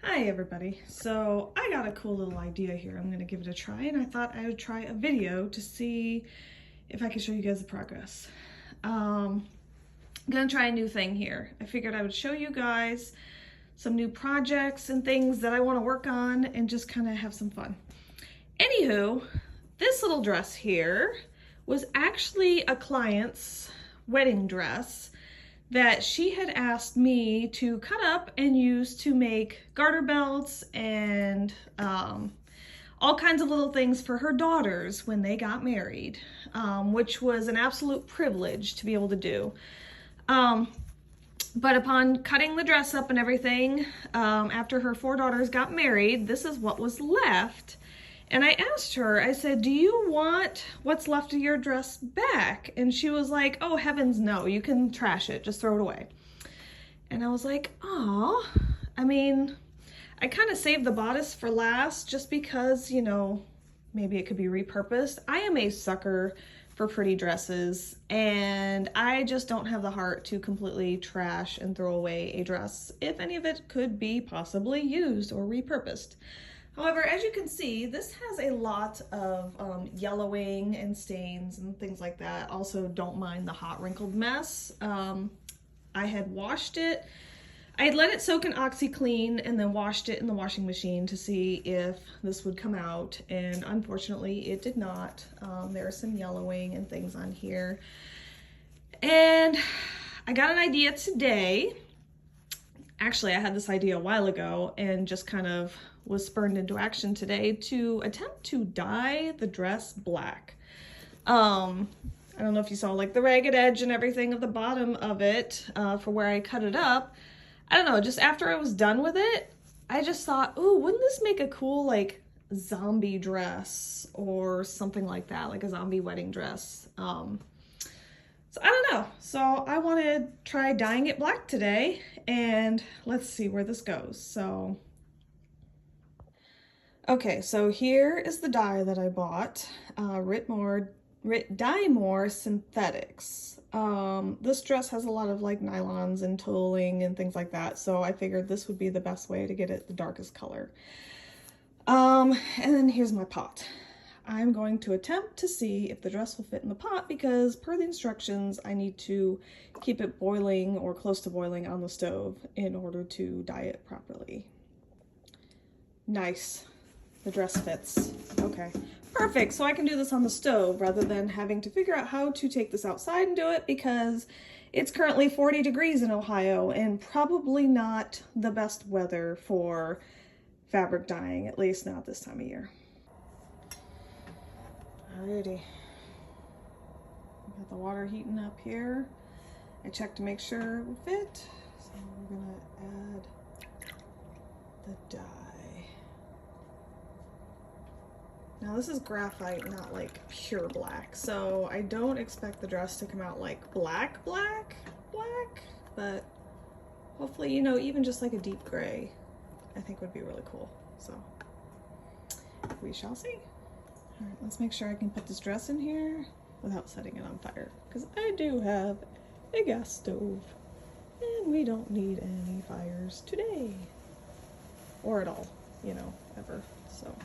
Hi everybody. So I got a cool little idea here. I'm going to give it a try, and I thought I would try a video to see if I could show you guys the progress. I'm going to try a new thing here. I figured I would show you guys some new projects and things that I want to work on and just kind of have some fun. Anywho, this little dress here was actually a client's wedding dress that she had asked me to cut up and use to make garter belts and all kinds of little things for her daughters when they got married, which was an absolute privilege to be able to do. But upon cutting the dress up and everything, after her 4 daughters got married, this is what was left. And I asked her, I said, do you want what's left of your dress back? And she was like, oh, heavens no, you can trash it, just throw it away. And I was like, oh, I mean, I kind of saved the bodice for last just because, you know, maybe it could be repurposed. I am a sucker for pretty dresses, and I just don't have the heart to completely trash and throw away a dress if any of it could be possibly used or repurposed. However, as you can see, this has a lot of yellowing and stains and things like that. Also, don't mind the hot wrinkled mess. I had washed it. I had let it soak in OxiClean and then washed it in the washing machine to see if this would come out, and unfortunately it did not. There's some yellowing and things on here. And I got an idea today. Actually, I had this idea a while ago and just kind of was spurred into action today to attempt to dye the dress black. I don't know if you saw like the ragged edge and everything of the bottom of it for where I cut it up. I don't know, just after I was done with it, I just thought, ooh, wouldn't this make a cool like zombie dress or something like that, like a zombie wedding dress. So I don't know. So I want to try dyeing it black today, and let's see where this goes. Okay, so here is the dye that I bought, Dye More Synthetics. This dress has a lot of like nylons and tolling and things like that, so I figured this would be the best way to get it the darkest color. And then here's my pot. I'm going to attempt to see if the dress will fit in the pot because per the instructions, I need to keep it boiling or close to boiling on the stove in order to dye it properly. Nice. The dress fits. Okay, perfect. So I can do this on the stove rather than having to figure out how to take this outside and do it because it's currently 40 degrees in Ohio and probably not the best weather for fabric dyeing, at least not this time of year. Alrighty. Got the water heating up here. I checked to make sure it would fit. So we're gonna add the dye. Now this is graphite, not like pure black, so I don't expect the dress to come out like black, but hopefully, you know, even just like a deep gray, I think would be really cool. So we shall see. All right, let's make sure I can put this dress in here without setting it on fire, because I do have a gas stove and we don't need any fires today or at all, you know, ever. So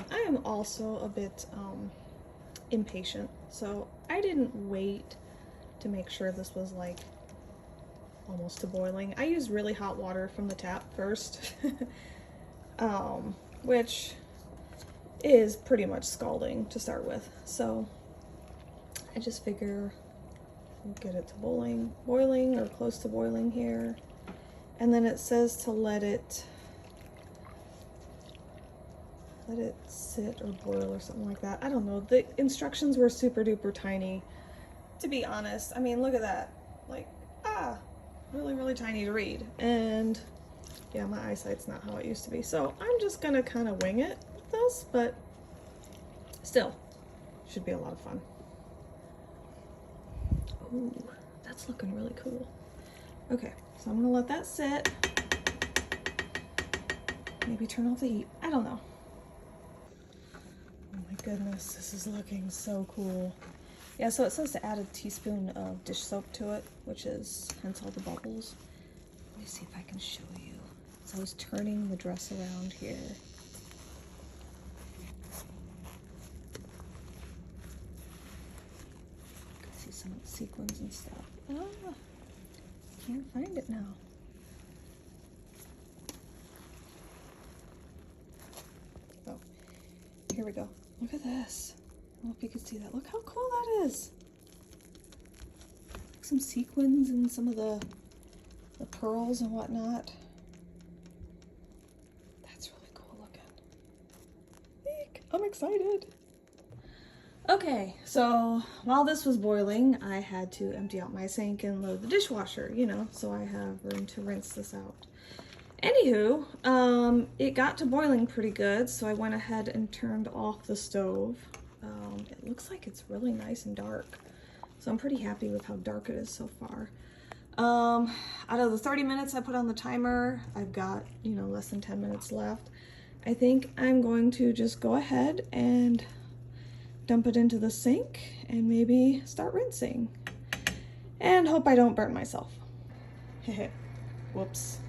I am also a bit impatient, so I didn't wait to make sure this was like almost to boiling. I used really hot water from the tap first, which is pretty much scalding to start with. So I just figure we'll get it to boiling or close to boiling here. And then it says to let it sit or boil or something like that. I don't know. The instructions were super duper tiny, to be honest. I mean, look at that. Like, really, really tiny to read. And yeah, my eyesight's not how it used to be. So I'm just gonna kind of wing it with this, but still, should be a lot of fun. Ooh, that's looking really cool. Okay, so I'm gonna let that sit. Maybe turn off the heat. I don't know. Oh my goodness, this is looking so cool. Yeah, so it says to add a teaspoon of dish soap to it, which is hence all the bubbles. Let me see if I can show you. So I was turning the dress around here. You can see some of the sequins and stuff. Ah, can't find it now. Oh, here we go. Look at this. I don't know if you can see that. Look how cool that is. Some sequins and some of the pearls and whatnot. That's really cool looking. Eek, I'm excited. Okay, so while this was boiling, I had to empty out my sink and load the dishwasher, you know, so I have room to rinse this out. Anywho, it got to boiling pretty good, so I went ahead and turned off the stove. It looks like it's really nice and dark, so I'm pretty happy with how dark it is so far. Out of the 30 minutes I put on the timer, I've got, you know, less than 10 minutes left. I think I'm going to just go ahead and dump it into the sink and maybe start rinsing. And hope I don't burn myself. Hehe. Whoops.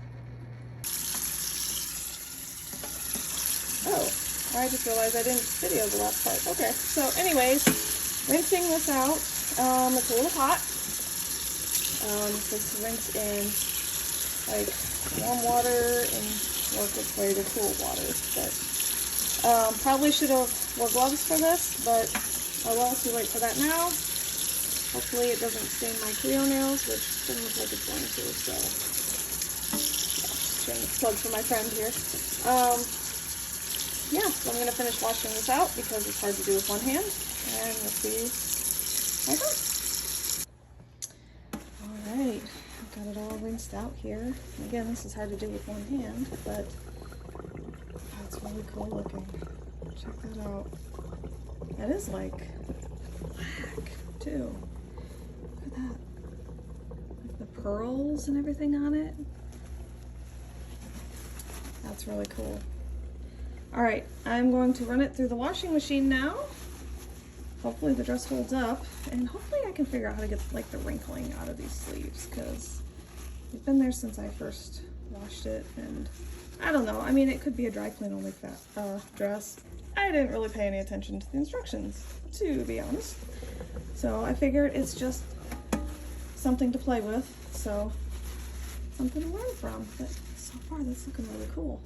Oh, I just realized I didn't video the last part. Okay, so anyways, rinsing this out. It's a little hot. So to rinse in like warm water and work its way to cool water. But probably should have wore gloves for this, but oh well, too late for that now. Hopefully it doesn't stain my Cleo nails, which doesn't look like it's going to, so yeah, shameless plug for my friend here. Yeah, so I'm going to finish washing this out because it's hard to do with one hand, and we'll see how it goes. Alright, I've got it all rinsed out here. Again, this is hard to do with one hand, but that's really cool looking. Check that out. That is like black too. Look at that. Like the pearls and everything on it. That's really cool. Alright, I'm going to run it through the washing machine now. Hopefully the dress holds up, and hopefully I can figure out how to get like the wrinkling out of these sleeves, because they've been there since I first washed it, and I don't know. I mean, it could be a dry clean only dress. I didn't really pay any attention to the instructions, to be honest. So I figured it's just something to play with, so something to learn from. But so far, that's looking really cool.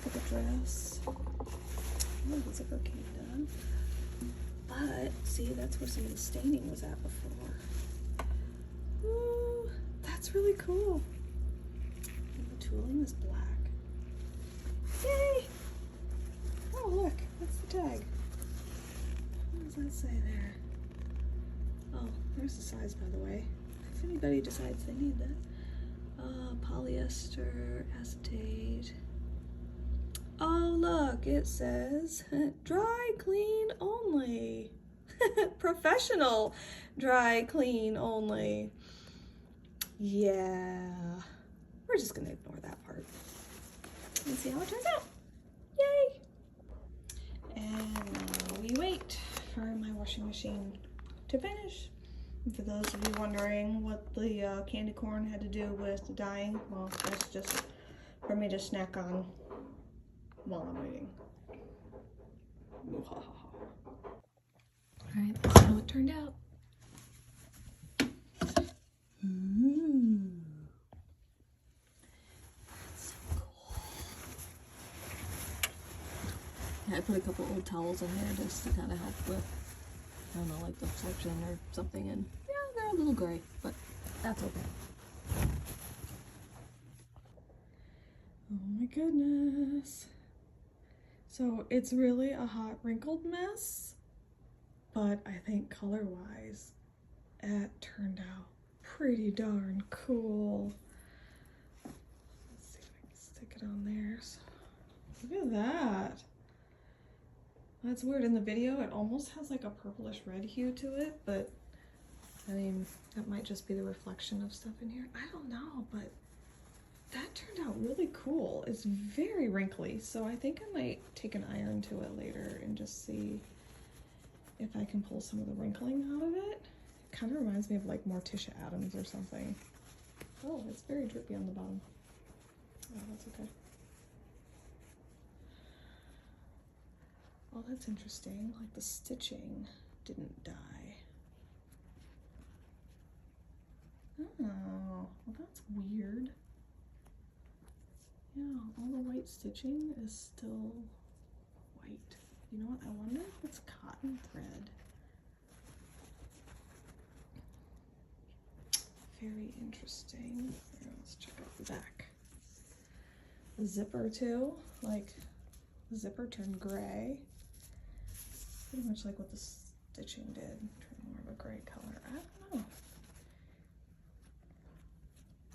Back of the dress. Oh, the zipper came done. But see, that's where some of the staining was at before. Ooh, that's really cool. And the tooling is black. Yay! Oh, look, that's the tag. What does that say there? Oh, there's the size, by the way. If anybody decides they need that. Polyester, acetate. Oh, look, it says dry clean only. Professional dry clean only. Yeah, we're just gonna ignore that part and see how it turns out. Yay! And now we wait for my washing machine to finish. And for those of you wondering what the candy corn had to do with dyeing, well, that's just for me to snack on while I'm waiting. Alright, that's how it turned out. That's so cool. Yeah, I put a couple old towels in there just to kind of help with, I don't know, like the absorption or something, and yeah, they're a little gray, but that's okay. Oh my goodness. So it's really a hot wrinkled mess, but I think color-wise, it turned out pretty darn cool. Let's see if I can stick it on there. So, look at that. That's weird. In the video, it almost has like a purplish red hue to it, but I mean, that might just be the reflection of stuff in here. I don't know, but that turned out really cool. It's very wrinkly, so I think I might take an iron to it later and just see if I can pull some of the wrinkling out of it. It kind of reminds me of like Morticia Addams or something. Oh, it's very drippy on the bottom. Oh, that's okay. Oh, that's interesting. Like the stitching didn't die. Oh, well that's weird. Yeah, all the white stitching is still white. You know what? I wonder if it's cotton thread. Very interesting. Here, let's check out the back. The zipper too, like the zipper turned gray. Pretty much like what the stitching did, turned more of a gray color. I don't know.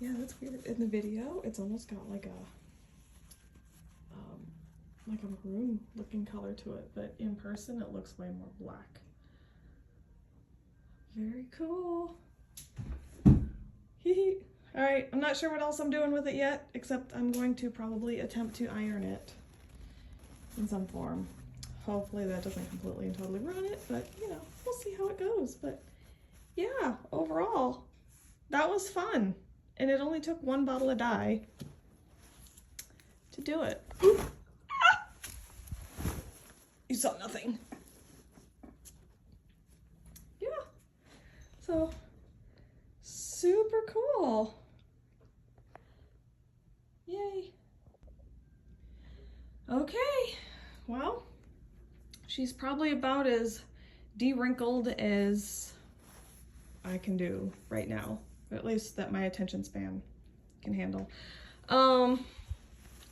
Yeah, that's weird. In the video, it's almost got like a maroon looking color to it, but in person it looks way more black. Very cool. Hee. All right, I'm not sure what else I'm doing with it yet, except I'm going to probably attempt to iron it in some form. Hopefully that doesn't completely and totally ruin it, but you know, we'll see how it goes. But yeah, overall, that was fun. And it only took one bottle of dye to do it. Oop. Ah! You saw nothing. Yeah, so super cool. Yay. Okay, well, she's probably about as de-wrinkled as I can do right now, or at least that my attention span can handle.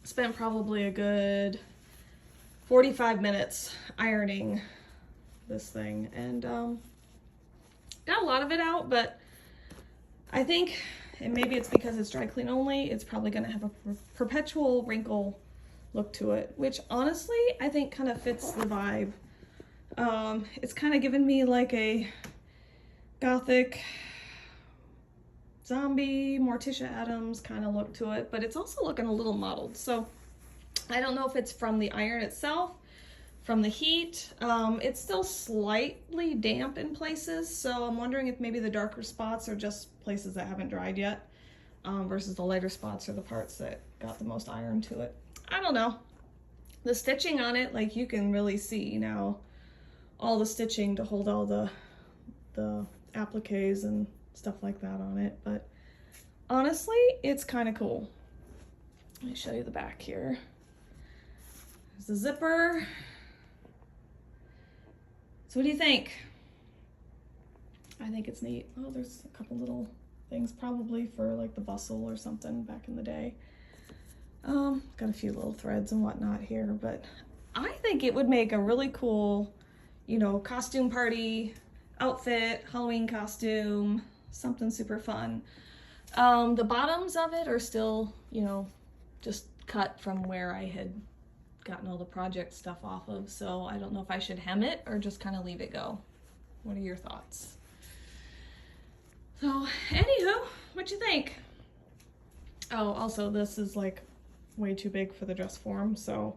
Spent probably a good 45 minutes ironing this thing, and got a lot of it out, but I think, and maybe it's because it's dry clean only, it's probably gonna have a perpetual wrinkle look to it, which honestly I think kind of fits the vibe. It's kind of given me like a gothic zombie Morticia Addams kind of look to it, but it's also looking a little mottled, so I don't know if it's from the iron itself, from the heat. It's still slightly damp in places, so I'm wondering if maybe the darker spots are just places that haven't dried yet, versus the lighter spots are the parts that got the most iron to it. I don't know. The stitching on it, like you can really see now all the stitching to hold all the appliques and stuff like that on it, but honestly it's kind of cool. Let me show you the back here. There's the zipper. So what do you think? I think it's neat. Oh, there's a couple little things probably for like the bustle or something back in the day. Got a few little threads and whatnot here, but I think it would make a really cool, you know, costume party outfit, Halloween costume, something super fun. The bottoms of it are still, you know, just cut from where I had gotten all the project stuff off of, so I don't know if I should hem it or just kind of leave it go. What are your thoughts? So anywho, what you think? Oh, also this is like way too big for the dress form, so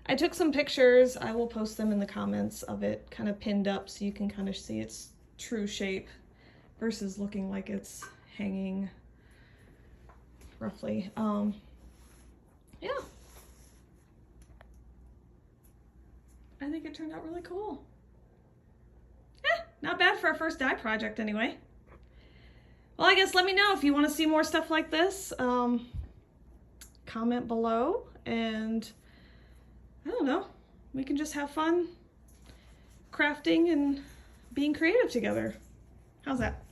I took some pictures. I will post them in the comments of it kind of pinned up so you can kind of see its true shape versus looking like it's hanging roughly. Yeah, I think it turned out really cool. Not bad for a first dye project anyway. Well, I guess let me know if you want to see more stuff like this. Comment below, and I don't know, we can just have fun crafting and being creative together. How's that?